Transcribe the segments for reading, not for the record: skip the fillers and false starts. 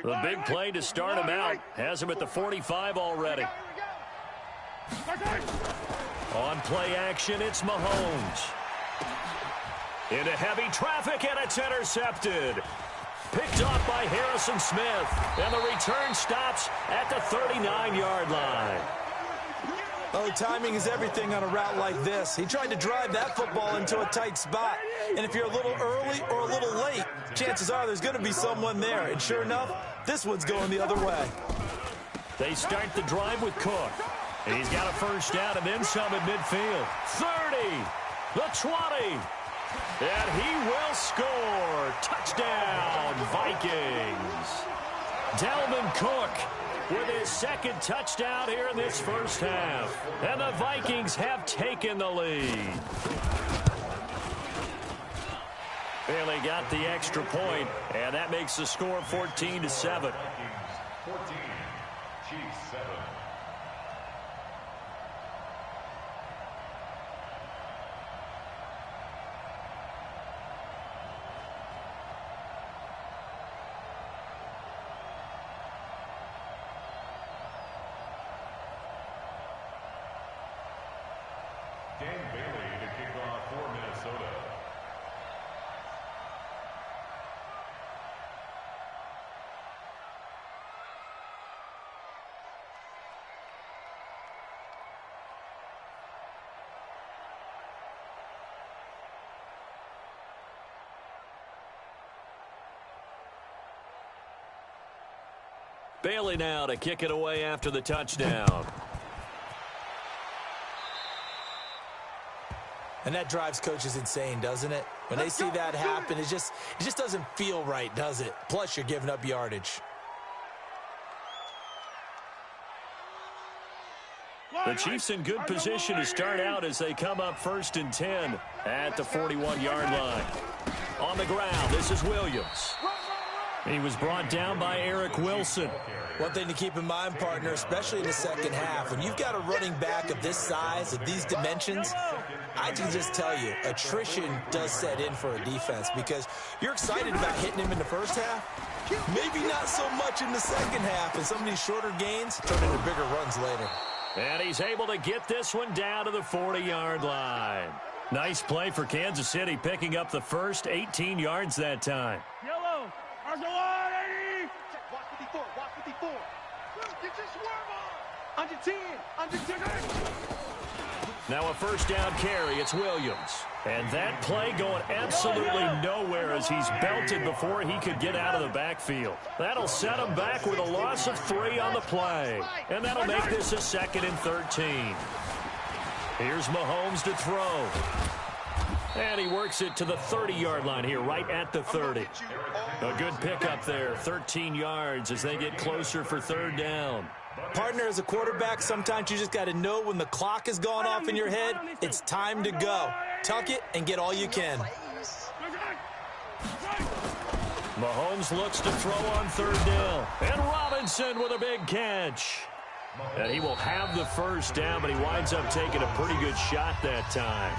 The big play to start him out has him at the 45 already. On play action, it's Mahomes. Into heavy traffic, and it's intercepted. Picked off by Harrison Smith, and the return stops at the 39-yard line. Oh, timing is everything on a route like this. He tried to drive that football into a tight spot. And if you're a little early or a little late, chances are there's going to be someone there. And sure enough, this one's going the other way. They start the drive with Cook. And he's got a first down and then some at midfield. 30, the 20. And he will score. Touchdown, Vikings. Dalvin Cook with his second touchdown here in this first half. And the Vikings have taken the lead. Bailey got the extra point, and that makes the score 14-7. 14, Chiefs 7. Bailey to kick off for Minnesota. Bailey now to kick it away after the touchdown. And that drives coaches insane, doesn't it? When they see that happen, it just doesn't feel right, does it? Plus, you're giving up yardage. The Chiefs in good position to start out as they come up 1st and 10 at the 41-yard line. On the ground, this is Williams. He was brought down by Eric Wilson. One thing to keep in mind, partner, especially in the second half, when you've got a running back of this size, of these dimensions, I can just tell you, attrition does set in for a defense because you're excited about hitting him in the first half. Maybe not so much in the second half, and some of these shorter gains turn into bigger runs later. And he's able to get this one down to the 40-yard line. Nice play for Kansas City, picking up the first 18 yards that time. Yellow, Arsenal 80. Watch 54, watch 54. Get your swerve on. Under 10, under 10. Now a first down carry, it's Williams. And that play going absolutely nowhere as he's belted before he could get out of the backfield. That'll set him back with a loss of 3 on the play. And that'll make this a 2nd and 13. Here's Mahomes to throw. And he works it to the 30-yard line here, right at the 30. A good pickup there, 13 yards as they get closer for 3rd down. Partner, as a quarterback, sometimes you just got to know when the clock has gone off in your head, it's time to go. Tuck it and get all you can. Mahomes looks to throw on 3rd down. And Robinson with a big catch. And he will have the first down, but he winds up taking a pretty good shot that time.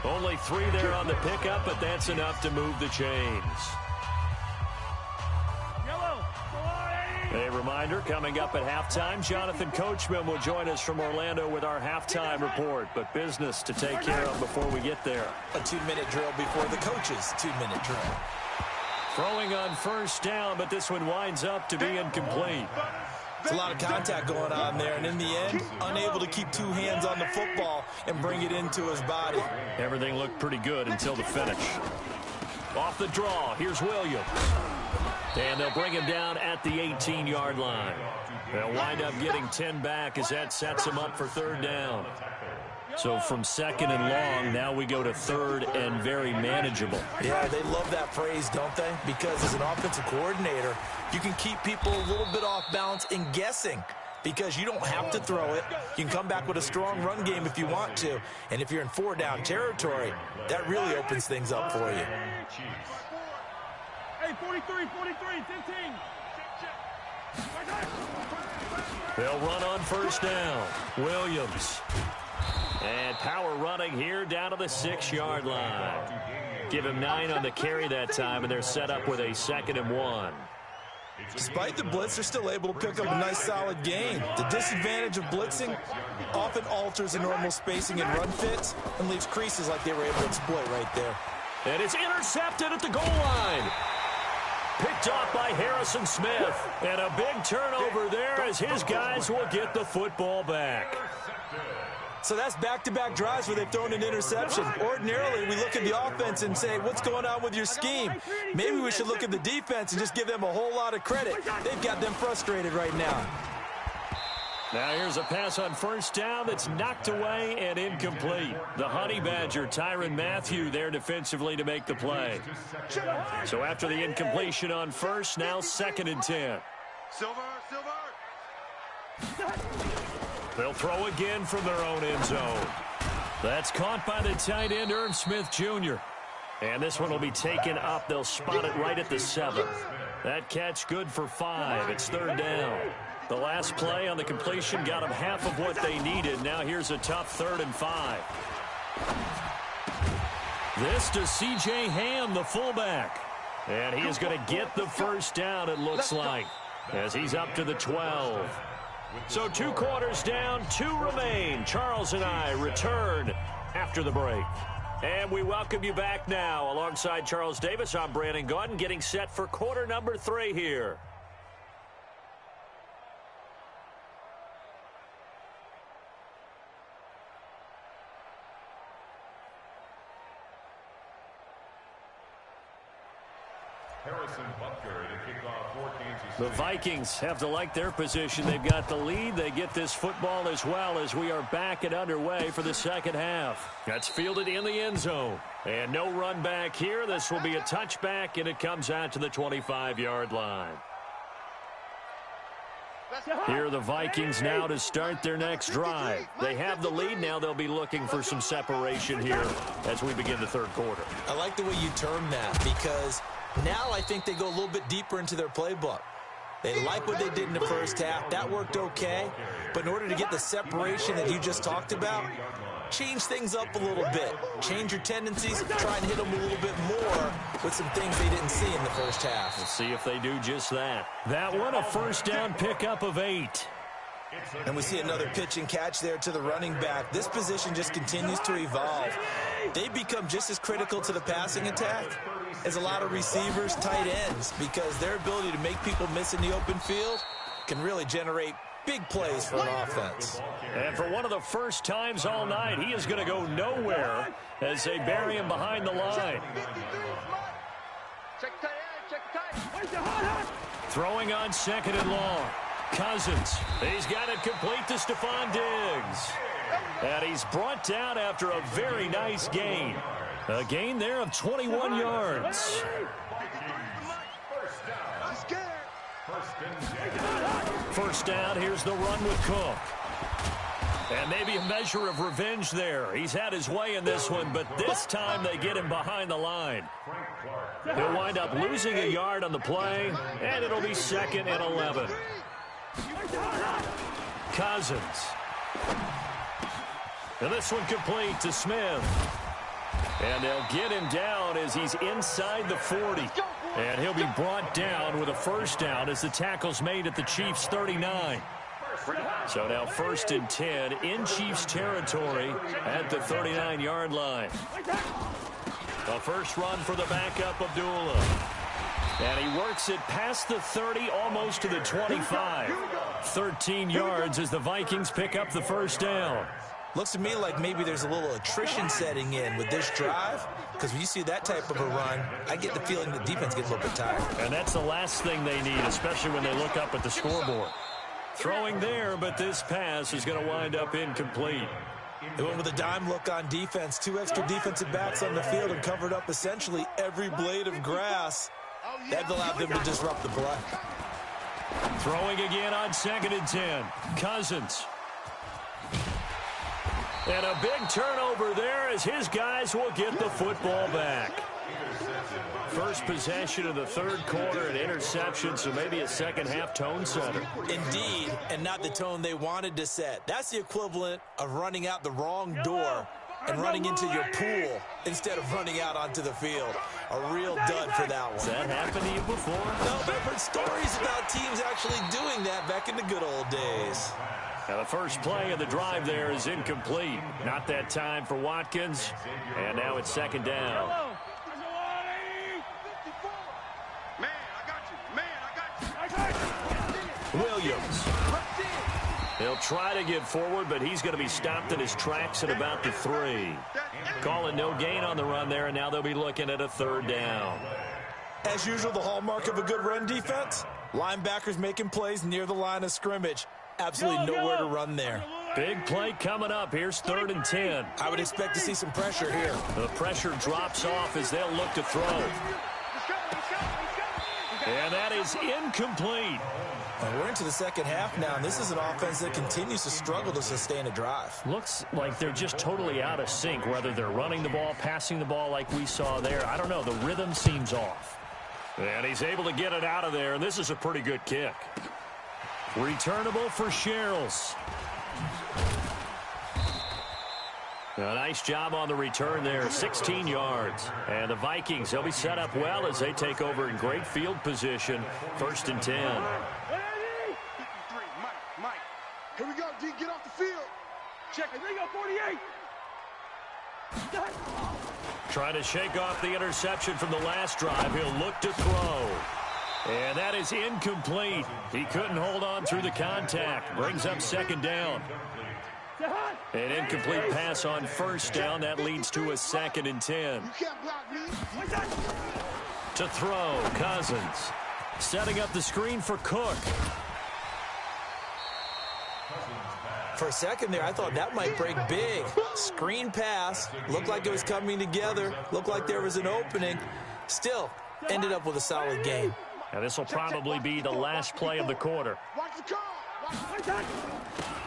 Only 3 there on the pickup, but that's enough to move the chains. A reminder, coming up at halftime, Jonathan Coachman will join us from Orlando with our halftime report, but business to take care of before we get there. A 2-minute drill before the coach's 2-minute drill. Throwing on 1st down, but this one winds up to be incomplete. There's a lot of contact going on there, and in the end, unable to keep 2 hands on the football and bring it into his body. Everything looked pretty good until the finish. Off the draw, here's Williams. And they'll bring him down at the 18-yard line. They'll wind up getting 10 back as that sets him up for 3rd down. So from 2nd and long, now we go to 3rd and very manageable. Yeah, they love that phrase, don't they? Because as an offensive coordinator, you can keep people a little bit off balance and guessing because you don't have to throw it. You can come back with a strong run game if you want to. And if you're in 4-down territory, that really opens things up for you. Hey, 43, 15. They'll run on 1st down. Williams. And power running here down to the 6-yard line. Give him 9 on the carry that time, and they're set up with a 2nd and 1. Despite the blitz, they're still able to pick up a nice, solid gain. The disadvantage of blitzing often alters the normal spacing and run fits and leaves creases like they were able to exploit right there. And it's intercepted at the goal line. Picked off by Harrison Smith. And a big turnover there as his guys will get the football back. So that's back-to-back drives where they've thrown an interception. Ordinarily, we look at the offense and say, what's going on with your scheme? Maybe we should look at the defense and just give them a whole lot of credit. They've got them frustrated right now. Now here's a pass on first down that's knocked away and incomplete. The Honey Badger, Tyrann Mathieu, there defensively to make the play. So after the incompletion on first, now 2nd and 10. Silver. They'll throw again from their own end zone. That's caught by the tight end, Irv Smith Jr. And this one will be taken up. They'll spot it right at the 7. That catch good for 5. It's 3rd down. The last play on the completion got them half of what they needed. Now here's a tough 3rd and 5. This to C.J. Ham, the fullback. And he is going to get the first down, it looks like, as he's up to the 12. So 2 quarters down, 2 remain. Charles and I return after the break. And we welcome you back now. Alongside Charles Davis, I'm Brandon Gaudin, getting set for quarter number 3 here. The Vikings have to like their position. They've got the lead. They get this football as well as we are back and underway for the second half. That's fielded in the end zone. And no run back here. This will be a touchback, and it comes out to the 25-yard line. Here are the Vikings now to start their next drive. They have the lead. Now they'll be looking for some separation here as we begin the 3rd quarter. I like the way you term that because now I think they go a little bit deeper into their playbook. They like what they did in the first half. That worked okay. But in order to get the separation that you just talked about, change things up a little bit. Change your tendencies. Try and hit them a little bit more with some things they didn't see in the first half. Let's see if they do just that. That one, a first down pickup of 8. And we see another pitch and catch there to the running back. This position just continues to evolve. They become just as critical to the passing attack as a lot of receivers, tight ends, because their ability to make people miss in the open field can really generate big plays for an offense. And for one of the first times all night, he is going to go nowhere as they bury him behind the line. Throwing on 2nd and long. Cousins. He's got it complete to Stephon Diggs. And he's brought down after a very nice gain. A gain there of 21 yards. First down, here's the run with Cook. And maybe a measure of revenge there. He's had his way in this one, but this time they get him behind the line. He'll wind up losing a yard on the play, and it'll be 2nd and 11. Cousins. And this one complete to Smith. And they'll get him down as he's inside the 40. And he'll be brought down with a first down as the tackle's made at the Chiefs' 39. So now 1st and 10 in Chiefs territory at the 39-yard line. The first run for the backup, Abdullah. And he works it past the 30, almost to the 25. 13 yards as the Vikings pick up the first down. Looks to me like maybe there's a little attrition setting in with this drive, because when you see that type of a run, I get the feeling the defense gets a little bit tired. And that's the last thing they need, especially when they look up at the scoreboard. Throwing there, but this pass is going to wind up incomplete. They went with a dime look on defense. 2 extra defensive backs on the field and covered up essentially every blade of grass. That allowed them to disrupt the play. Throwing again on 2nd and 10. Cousins. And a big turnover there as his guys will get the football back. First possession of the 3rd quarter, an interception, so maybe a second-half tone setter. Indeed, and not the tone they wanted to set. That's the equivalent of running out the wrong door and running into your pool instead of running out onto the field. A real dud for that one. Has that happened to you before? No, but I've heard stories about teams actually doing that back in the good old days. Now the first play of the drive there is incomplete. Not that time for Watkins. And now it's second down. Man, I got you. Man, I got you. Williams. He'll try to get forward, but he's going to be stopped in his tracks at about the 3. Calling no gain on the run there, and now they'll be looking at a third down. As usual, the hallmark of a good run defense, linebackers making plays near the line of scrimmage. Absolutely nowhere to run there. Big play coming up. Here's 3rd and 10. I would expect to see some pressure here. The pressure drops off as they'll look to throw. And that is incomplete. And we're into the second half now, and this is an offense that continues to struggle to sustain a drive. Looks like they're just totally out of sync, whether they're running the ball, passing the ball like we saw there. I don't know. The rhythm seems off. And he's able to get it out of there, and this is a pretty good kick. Returnable for Sherrills. A nice job on the return there, 16 yards. And the Vikings, they'll be set up well as they take over in great field position, 1st and 10. Mike. Here we go, D. Get off the field. Check it. There you go, 48. Trying to shake off the interception from the last drive. He'll look to throw. And that is incomplete. He couldn't hold on through the contact. Brings up second down. An incomplete pass on 1st down. That leads to a 2nd and 10. You can't block me. To throw, Cousins. Setting up the screen for Cook. For a second there, I thought that might break big. Screen pass. Looked like it was coming together. Looked like there was an opening. Still, ended up with a solid game. Now this will probably be the last play of the quarter. Watch the call.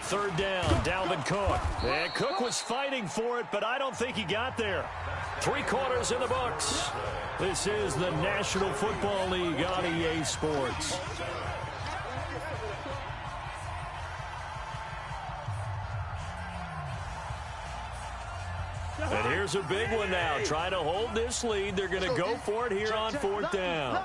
3rd down, Dalvin Cook. And Cook was fighting for it, but I don't think he got there. 3 quarters in the books. This is the National Football League on EA Sports. And here's a big one now. Trying to hold this lead. They're going to go for it here on 4th down.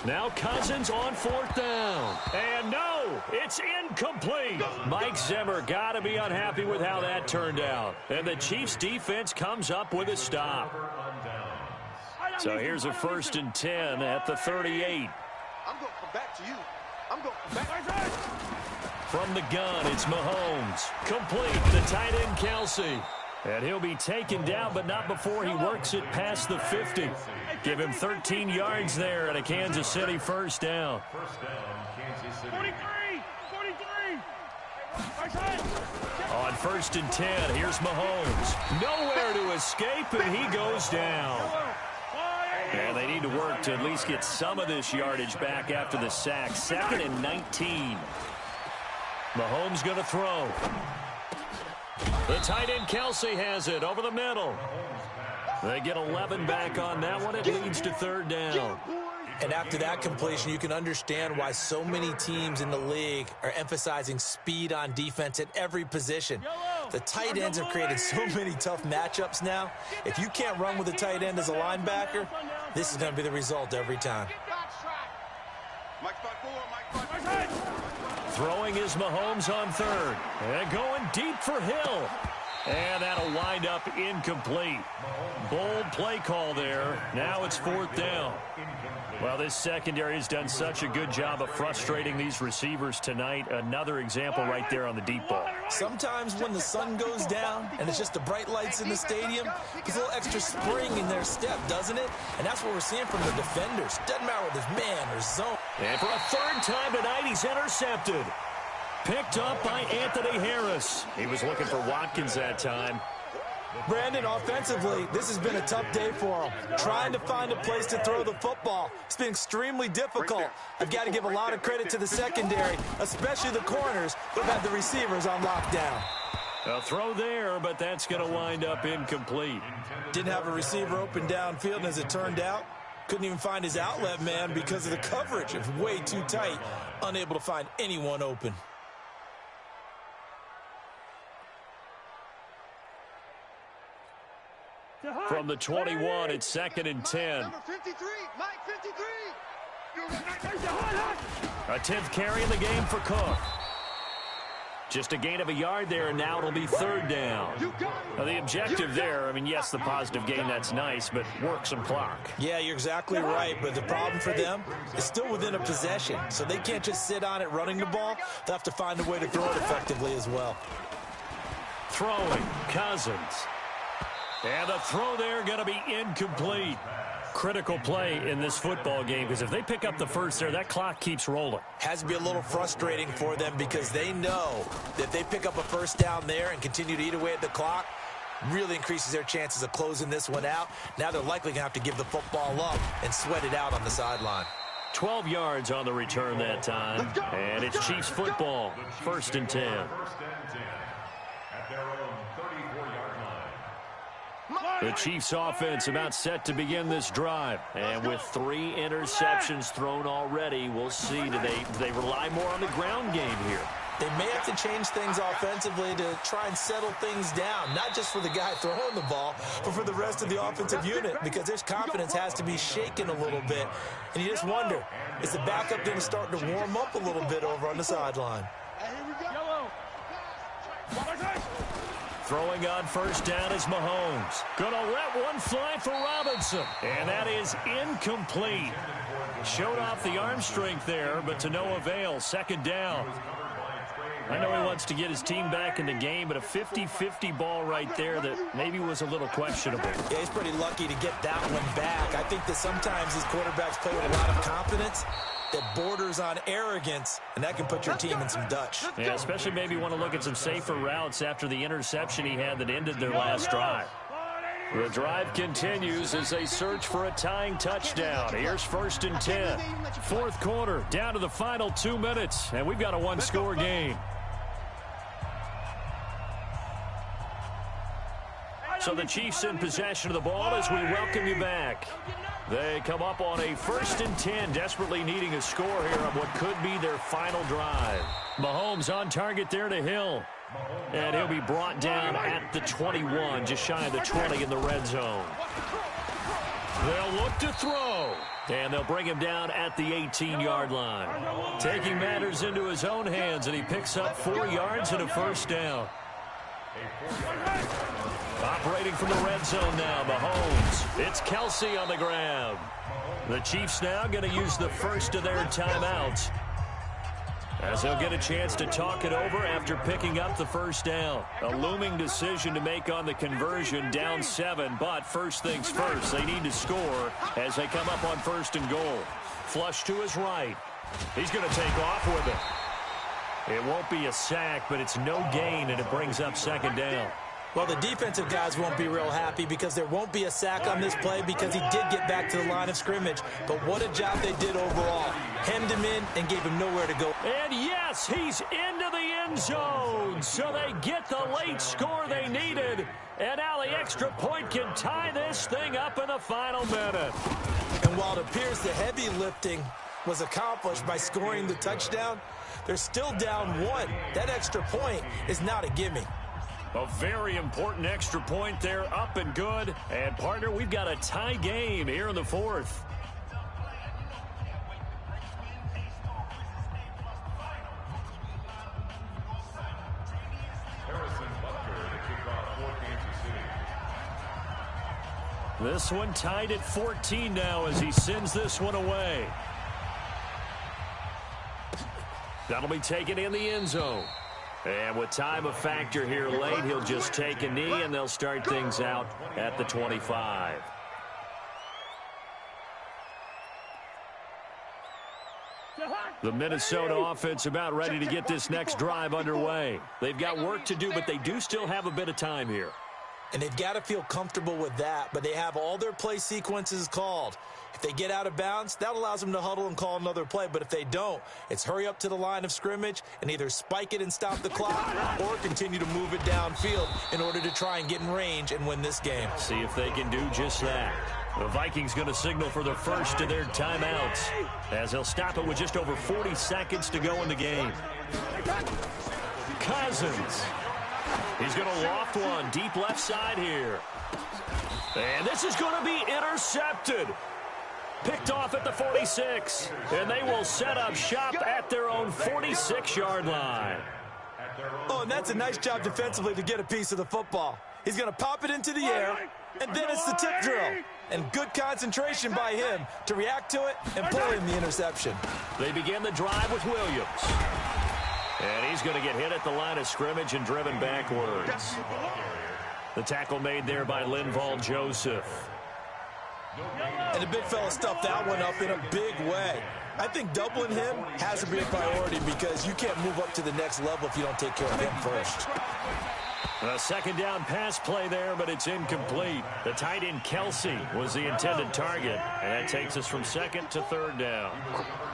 Now Cousins on 4th down. And no, it's incomplete. Mike Zimmer got to be unhappy with how that turned out. And the Chiefs defense comes up with a stop. So here's a 1st and 10 at the 38. I'm going to come back to you. I'm going to come back. From the gun, it's Mahomes. Complete, the tight end Kelsey. And he'll be taken down, but not before he works it past the 50. Give him 13 yards there and a Kansas City 1st down. 43. On 1st and 10, here's Mahomes. Nowhere to escape, and he goes down. And they need to work to at least get some of this yardage back after the sack. 2nd and 19. Mahomes going to throw. The tight end Kelsey has it over the middle. They get 11 back on that one. It leads to 3rd down. And after that completion, you can understand why so many teams in the league are emphasizing speed on defense at every position. The tight ends have created so many tough matchups now. If you can't run with a tight end as a linebacker, this is going to be the result every time. Throwing is Mahomes on 3rd. And going deep for Hill. And that'll wind up incomplete. Bold play call there. Now it's 4th down. Well, this secondary has done such a good job of frustrating these receivers tonight. Another example right there on the deep ball. Sometimes when the sun goes down and it's just the bright lights in the stadium, there's a little extra spring in their step, doesn't it? And that's what we're seeing from the defenders. Doesn't matter whether it's man or zone. And for a 3rd time tonight, he's intercepted. Picked up by Anthony Harris. He was looking for Watkins that time. Brandon, offensively, this has been a tough day for him. Trying to find a place to throw the football. It's been extremely difficult. I've got to give a lot of credit to the secondary, especially the corners who have had the receivers on lockdown. A throw there, but that's going to wind up incomplete. Didn't have a receiver open downfield, and as it turned out, couldn't even find his outlet man because of the coverage. It was way too tight, unable to find anyone open. From the 21, it's 2nd and 10. Number 53, Mike 53. A 10th carry in the game for Cook. Just a gain of a yard there, and now it'll be 3rd down. Now, the objective there, I mean, yes, the positive gain, that's nice, but work some clock. Yeah, you're exactly right, but the problem for them is still within a possession, so they can't just sit on it running the ball. They'll have to find a way to throw it effectively as well. Throwing, Cousins. And the throw there going to be incomplete. Critical play in this football game, because if they pick up the first there, that clock keeps rolling. Has to be a little frustrating for them because they know that if they pick up a first down there and continue to eat away at the clock, really increases their chances of closing this one out. Now they're likely going to have to give the football up and sweat it out on the sideline. 12 yards on the return that time, and it's Chiefs football, 1st and 10. At their own 34-yard line. The Chiefs offense about set to begin this drive. And with 3 interceptions thrown already, we'll see. Do they rely more on the ground game here? They may have to change things offensively to try and settle things down, not just for the guy throwing the ball, but for the rest of the offensive unit, because their confidence has to be shaken a little bit. And you just wonder, is the backup going to start to warm up a little bit over on the sideline? Throwing on 1st down is Mahomes. Gonna let one fly for Robinson. And that is incomplete. Showed off the arm strength there, but to no avail. 2nd down. I know he wants to get his team back in the game, but a 50-50 ball right there that maybe was a little questionable. Yeah, he's pretty lucky to get that one back. I think that sometimes these quarterbacks play with a lot of confidence that borders on arrogance, and that can put your team in some Dutch. Yeah, especially maybe want to look at some safer routes after the interception he had that ended their last drive. The drive continues as they search for a tying touchdown. Here's 1st and 10. 4th quarter, down to the final 2 minutes, and we've got a 1-score game. So the Chiefs in possession of the ball as we welcome you back. They come up on a 1st and 10, desperately needing a score here on what could be their final drive. Mahomes on target there to Hill. And he'll be brought down at the 21, just shy of the 20 in the red zone. They'll look to throw. And they'll bring him down at the 18-yard line. Taking matters into his own hands, and he picks up 4 yards and a 1st down. Operating from the red zone now, Mahomes. It's Kelsey on the grab. The Chiefs now going to use the first of their timeouts, as they'll get a chance to talk it over after picking up the 1st down. A looming decision to make on the conversion, down 7, but first things first, they need to score as they come up on 1st and goal. Flush to his right. He's going to take off with it. It won't be a sack, but it's no gain, and it brings up 2nd down. Well, the defensive guys won't be real happy because there won't be a sack on this play because he did get back to the line of scrimmage. But what a job they did overall. Hemmed him in and gave him nowhere to go. And yes, he's into the end zone. So they get the late score they needed. And now the extra point can tie this thing up in the final minute. And while it appears the heavy lifting was accomplished by scoring the touchdown, they're still down 1. That extra point is not a gimme. A very important extra point there, up and good. And, partner, we've got a tie game here in the 4th. This one tied at 14 now as he sends this one away. That'll be taken in the end zone. And with time a factor here late, he'll just take a knee, and they'll start things out at the 25. The Minnesota offense about ready to get this next drive underway. They've got work to do, but they do still have a bit of time here. And they've got to feel comfortable with that, but they have all their play sequences called. If they get out of bounds, that allows them to huddle and call another play. But if they don't, it's hurry up to the line of scrimmage and either spike it and stop the clock or continue to move it downfield in order to try and get in range and win this game. See if they can do just that. The Vikings going to signal for the first of their timeouts as they'll stop it with just over 40 seconds to go in the game. Cousins. He's going to loft one deep left side here. And this is going to be intercepted. Picked off at the 46. And they will set up shop at their own 46-yard line. Oh, and that's a nice job defensively to get a piece of the football. He's going to pop it into the air, and then it's the tip drill. And good concentration by him to react to it and pull in the interception. They begin the drive with Williams. And he's going to get hit at the line of scrimmage and driven backwards. The tackle made there by Linval Joseph. And the big fella stuffed that one up in a big way. I think doubling him has to be a priority because you can't move up to the next level if you don't take care of him first. A second down pass play there, but it's incomplete. The tight end Kelsey was the intended target, and that takes us from second to third down.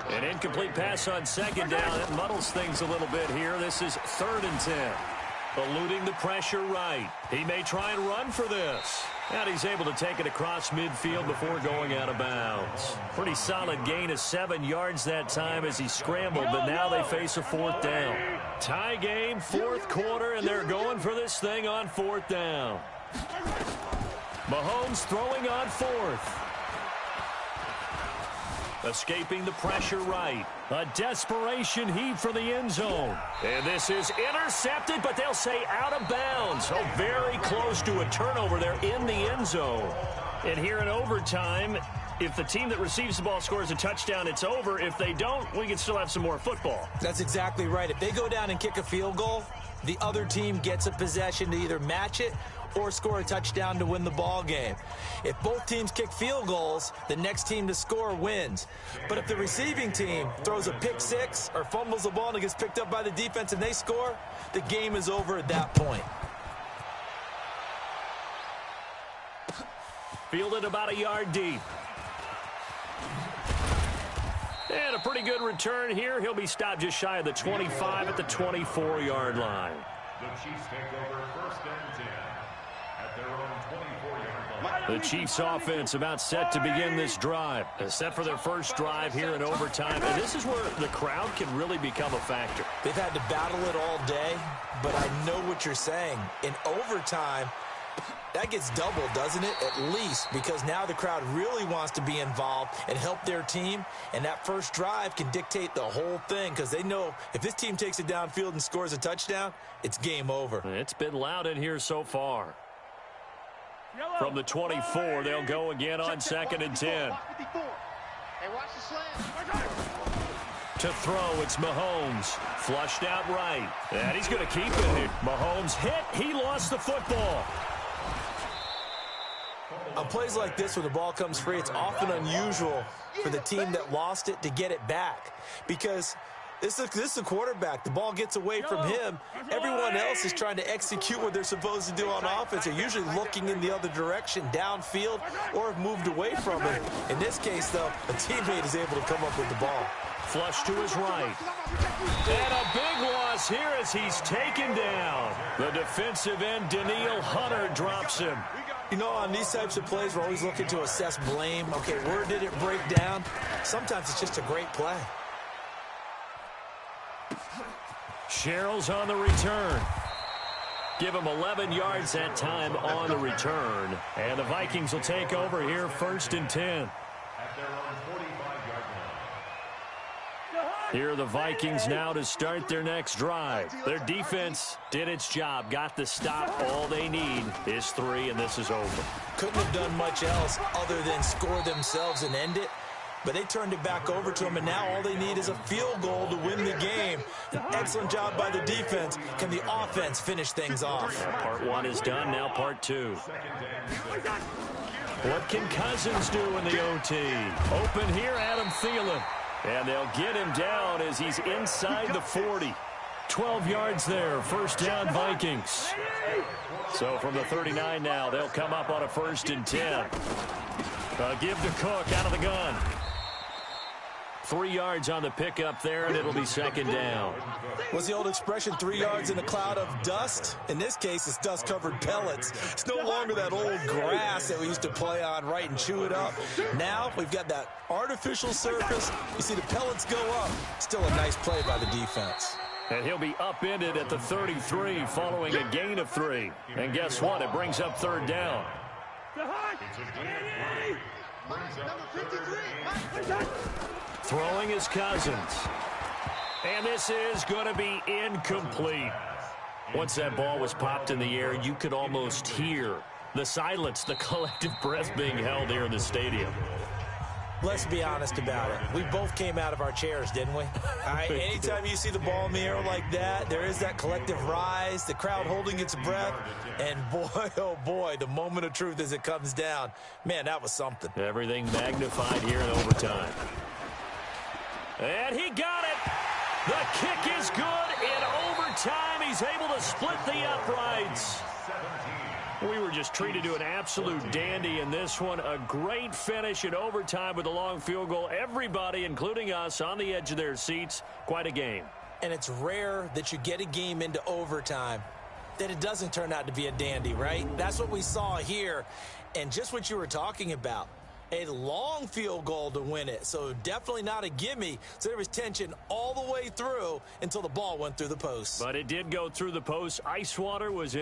An incomplete pass on second down. It muddles things a little bit here. This is 3rd and 10. Eluding the pressure right. He may try and run for this. And he's able to take it across midfield before going out of bounds. Pretty solid gain of 7 yards that time as he scrambled, but now they face a 4th down. Tie game, 4th quarter, and they're going for this thing on 4th down. Mahomes throwing on 4th. Escaping the pressure right. A desperation heave for the end zone. And this is intercepted, but they'll say out of bounds. So very close to a turnover there in the end zone. And here in overtime, if the team that receives the ball scores a touchdown, it's over. If they don't, we can still have some more football. That's exactly right. If they go down and kick a field goal, the other team gets a possession to either match it or score a touchdown to win the ball game. If both teams kick field goals, the next team to score wins. But if the receiving team throws a pick six or fumbles the ball and it gets picked up by the defense and they score, the game is over at that point. Fielded about a yard deep. And a pretty good return here. He'll be stopped just shy of the 25 at the 24-yard line. The Chiefs take over 1st and 10 at their own 24-yard line. The Chiefs offense about set to begin this drive. Set for their first drive here in overtime. And this is where the crowd can really become a factor. They've had to battle it all day, but I know what you're saying. In overtime, that gets doubled, doesn't it? At least, because now the crowd really wants to be involved and help their team, and that first drive can dictate the whole thing because they know if this team takes it downfield and scores a touchdown, it's game over. It's been loud in here so far. From the 24, they'll go again on 2nd and 10. To throw, it's Mahomes. Flushed out right. And he's going to keep it. Mahomes hit. He lost the football. On plays like this, when the ball comes free, it's often unusual for the team that lost it to get it back because this is a quarterback. The ball gets away from him. Everyone else is trying to execute what they're supposed to do on offense. They're usually looking in the other direction, downfield, or have moved away from it. In this case, though, a teammate is able to come up with the ball. Flush to his right. And a big loss here as he's taken down. The defensive end, Danielle Hunter, drops him. You know, on these types of plays, we're always looking to assess blame. Okay, where did it break down? Sometimes it's just a great play. Sherrill's on the return. Give him 11 yards that time on the return. And the Vikings will take over here 1st and 10. At their own 45-yard line. Here are the Vikings now to start their next drive. Their defense did its job, got the stop. All they need is 3, and this is over. Couldn't have done much else other than score themselves and end it. But they turned it back over to them, and now all they need is a field goal to win the game. An excellent job by the defense. Can the offense finish things off? Part 1 is done, now part 2. What can Cousins do in the OT? Open here, Adam Thielen. And they'll get him down as he's inside the 40. 12 yards there, 1st down Vikings. So from the 39 now, they'll come up on a 1st and 10. Give to Cook out of the gun. 3 yards on the pickup there, and it'll be 2nd down. What's the old expression, 3 yards in a cloud of dust? In this case, it's dust-covered pellets. It's no longer that old grass that we used to play on, right, and chew it up. Now we've got that artificial surface. You see the pellets go up. Still a nice play by the defense. And he'll be upended at the 33 following a gain of 3. And guess what? It brings up 3rd down. It's a gain of 3. Brings up Number 53. Throwing his Cousins. And this is going to be incomplete. Once that ball was popped in the air, you could almost hear the silence, the collective breath being held here in the stadium. Let's be honest about it. We both came out of our chairs, didn't we? All right, anytime you see the ball in the air like that, there is that collective rise, the crowd holding its breath, and boy, oh boy, the moment of truth as it comes down. Man, that was something. Everything magnified here in overtime. And he got it. The kick is good in overtime. He's able to split the uprights. We were just treated to an absolute dandy in this one. A great finish in overtime with a long field goal. Everybody, including us, on the edge of their seats. Quite a game. And it's rare that you get a game into overtime that it doesn't turn out to be a dandy, right? That's what we saw here. And just what you were talking about. A long field goal to win it. So definitely not a gimme. So there was tension all the way through until the ball went through the post. But it did go through the post. Ice water was in.